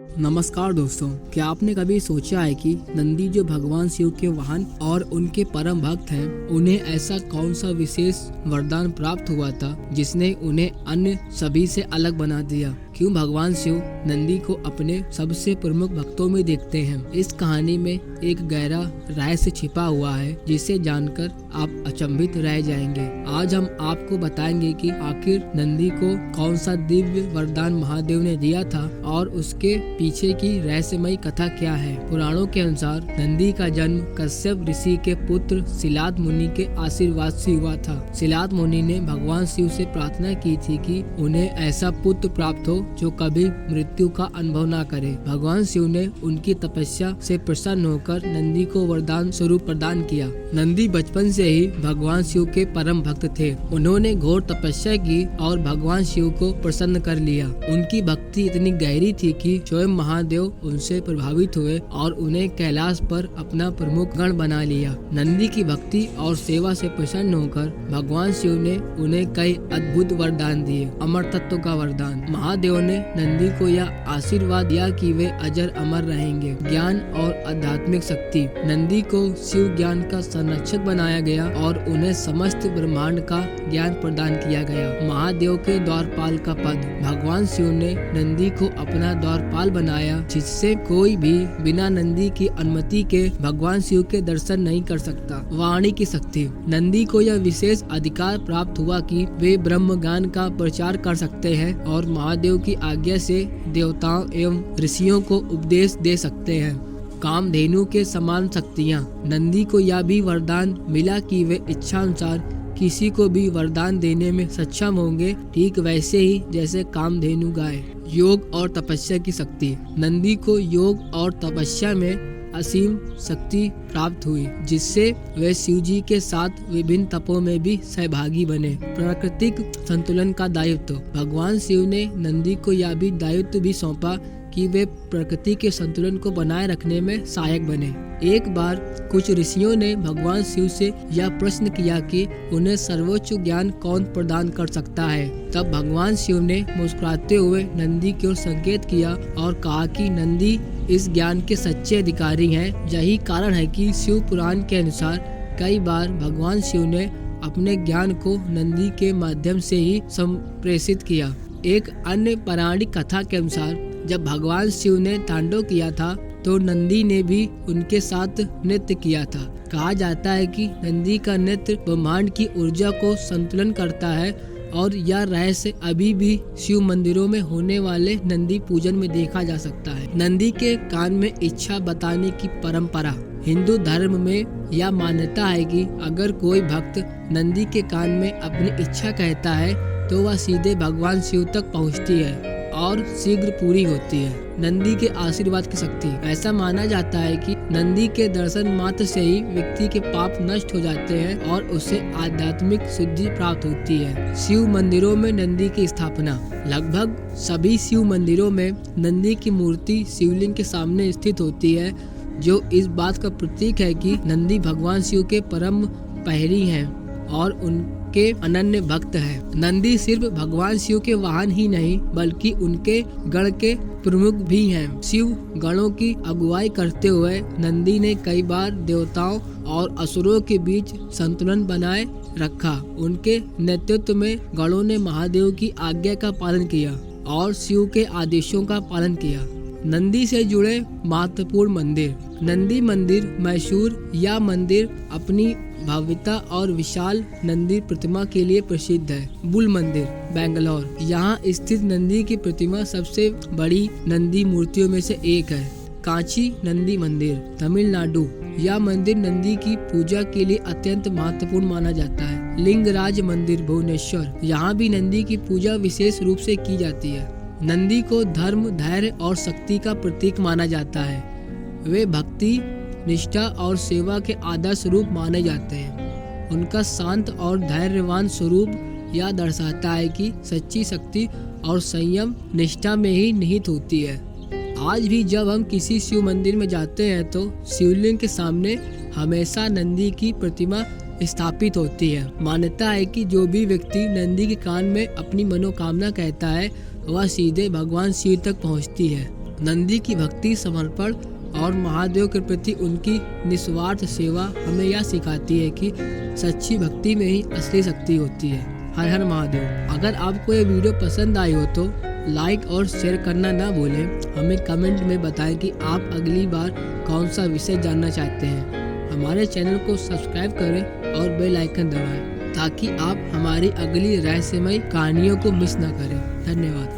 नमस्कार दोस्तों, क्या आपने कभी सोचा है कि नंदी जो भगवान शिव के वाहन और उनके परम भक्त हैं, उन्हें ऐसा कौन सा विशेष वरदान प्राप्त हुआ था जिसने उन्हें अन्य सभी से अलग बना दिया? क्यों भगवान शिव नंदी को अपने सबसे प्रमुख भक्तों में देखते हैं? इस कहानी में एक गहरा रहस्य छिपा हुआ है जिसे जानकर आप अचंभित रह जाएंगे। आज हम आपको बताएंगे कि आखिर नंदी को कौन सा दिव्य वरदान महादेव ने दिया था और उसके पीछे की रहस्यमयी कथा क्या है। पुराणों के अनुसार नंदी का जन्म कश्यप ऋषि के पुत्र सिलात मुनि के आशीर्वाद से हुआ था। सिलात मुनि ने भगवान शिव से प्रार्थना की थी कि उन्हें ऐसा पुत्र प्राप्त हो जो कभी मृत्यु का अनुभव न करे। भगवान शिव ने उनकी तपस्या से प्रसन्न होकर नंदी को वरदान स्वरूप प्रदान किया। नंदी बचपन से ही भगवान शिव के परम भक्त थे। उन्होंने घोर तपस्या की और भगवान शिव को प्रसन्न कर लिया। उनकी भक्ति इतनी गहरी थी कि स्वयं महादेव उनसे प्रभावित हुए और उन्हें कैलाश पर अपना प्रमुख गण बना लिया। नंदी की भक्ति और सेवा से प्रसन्न होकर भगवान शिव ने उन्हें कई अद्भुत वरदान दिए। अमर तत्व का वरदान। महादेव ने नंदी को यह आशीर्वाद दिया कि वे अजर अमर रहेंगे। ज्ञान और आध्यात्मिक शक्ति। नंदी को शिव ज्ञान का संरक्षक बनाया गया और उन्हें समस्त ब्रह्मांड का ज्ञान प्रदान किया गया। महादेव के द्वारपाल का पद। भगवान शिव ने नंदी को अपना द्वारपाल बनाया, जिससे कोई भी बिना नंदी की अनुमति के भगवान शिव के दर्शन नहीं कर सकता। वाणी की शक्ति। नंदी को यह विशेष अधिकार प्राप्त हुआ कि वे ब्रह्म ज्ञान का प्रचार कर सकते हैं और महादेव की आज्ञा से देवताओं एवं ऋषियों को उपदेश दे सकते हैं। कामधेनु के समान शक्तियाँ। नंदी को यह भी वरदान मिला कि वे इच्छा अनुसार किसी को भी वरदान देने में सक्षम होंगे, ठीक वैसे ही जैसे कामधेनु गाय। योग और तपस्या की शक्ति। नंदी को योग और तपस्या में असीम शक्ति प्राप्त हुई, जिससे वे शिव जी के साथ विभिन्न तपों में भी सहभागी बने। प्राकृतिक संतुलन का दायित्व। भगवान शिव ने नंदी को यह भी दायित्व भी सौंपा कि वे प्रकृति के संतुलन को बनाए रखने में सहायक बने। एक बार कुछ ऋषियों ने भगवान शिव से यह प्रश्न किया कि उन्हें सर्वोच्च ज्ञान कौन प्रदान कर सकता है। तब भगवान शिव ने मुस्कुराते हुए नंदी की ओर संकेत किया और कहा कि नंदी इस ज्ञान के सच्चे अधिकारी हैं। यही कारण है कि शिव पुराण के अनुसार कई बार भगवान शिव ने अपने ज्ञान को नंदी के माध्यम से ही संप्रेषित किया। एक अन्य पौराणिक कथा के अनुसार जब भगवान शिव ने तांडव किया था तो नंदी ने भी उनके साथ नृत्य किया था। कहा जाता है कि नंदी का नृत्य ब्रह्मांड की ऊर्जा को संतुलन करता है और यह रहस्य अभी भी शिव मंदिरों में होने वाले नंदी पूजन में देखा जा सकता है। नंदी के कान में इच्छा बताने की परंपरा। हिंदू धर्म में यह मान्यता है कि अगर कोई भक्त नंदी के कान में अपनी इच्छा कहता है तो वह सीधे भगवान शिव तक पहुंचती है और शीघ्र पूरी होती है। नंदी के आशीर्वाद की शक्ति। ऐसा माना जाता है कि नंदी के दर्शन मात्र से ही व्यक्ति के पाप नष्ट हो जाते हैं और उसे आध्यात्मिक सिद्धि प्राप्त होती है। शिव मंदिरों में नंदी की स्थापना। लगभग सभी शिव मंदिरों में नंदी की मूर्ति शिवलिंग के सामने स्थित होती है, जो इस बात का प्रतीक है कि नंदी भगवान शिव के परम प्रहरी हैं और उनके अनन्य भक्त हैं। नंदी सिर्फ भगवान शिव के वाहन ही नहीं बल्कि उनके गण के प्रमुख भी हैं। शिव गणों की अगुवाई करते हुए नंदी ने कई बार देवताओं और असुरों के बीच संतुलन बनाए रखा। उनके नेतृत्व में गणों ने महादेव की आज्ञा का पालन किया और शिव के आदेशों का पालन किया। नंदी से जुड़े महत्वपूर्ण मंदिर। नंदी मंदिर मैसूर। यह मंदिर अपनी भव्यता और विशाल नंदी प्रतिमा के लिए प्रसिद्ध है। बुल मंदिर बेंगलोर। यहाँ स्थित नंदी की प्रतिमा सबसे बड़ी नंदी मूर्तियों में से एक है। कांची नंदी मंदिर तमिलनाडु। यह मंदिर नंदी की पूजा के लिए अत्यंत महत्वपूर्ण माना जाता है। लिंगराज मंदिर भुवनेश्वर। यहाँ भी नंदी की पूजा विशेष रूप से की जाती है। नंदी को धर्म, धैर्य और शक्ति का प्रतीक माना जाता है। वे भक्ति, निष्ठा और सेवा के आदर्श रूप माने जाते हैं। उनका शांत और धैर्यवान स्वरूप यह दर्शाता है कि सच्ची शक्ति और संयम निष्ठा में ही निहित होती है। आज भी जब हम किसी शिव मंदिर में जाते हैं तो शिवलिंग के सामने हमेशा नंदी की प्रतिमा स्थापित होती है। मान्यता है कि जो भी व्यक्ति नंदी के कान में अपनी मनोकामना कहता है वह सीधे भगवान शिव तक पहुंचती है। नंदी की भक्ति, समर्पण और महादेव के प्रति उनकी निस्वार्थ सेवा हमें यह सिखाती है कि सच्ची भक्ति में ही असली शक्ति होती है। हर हर महादेव। अगर आपको ये वीडियो पसंद आई हो तो लाइक और शेयर करना ना भूलें। हमें कमेंट में बताएं कि आप अगली बार कौन सा विषय जानना चाहते हैं। हमारे चैनल को सब्सक्राइब करें और बेल आइकन दबाएं ताकि आप हमारी अगली रहस्यमय कहानियों को मिस ना करें। धन्यवाद।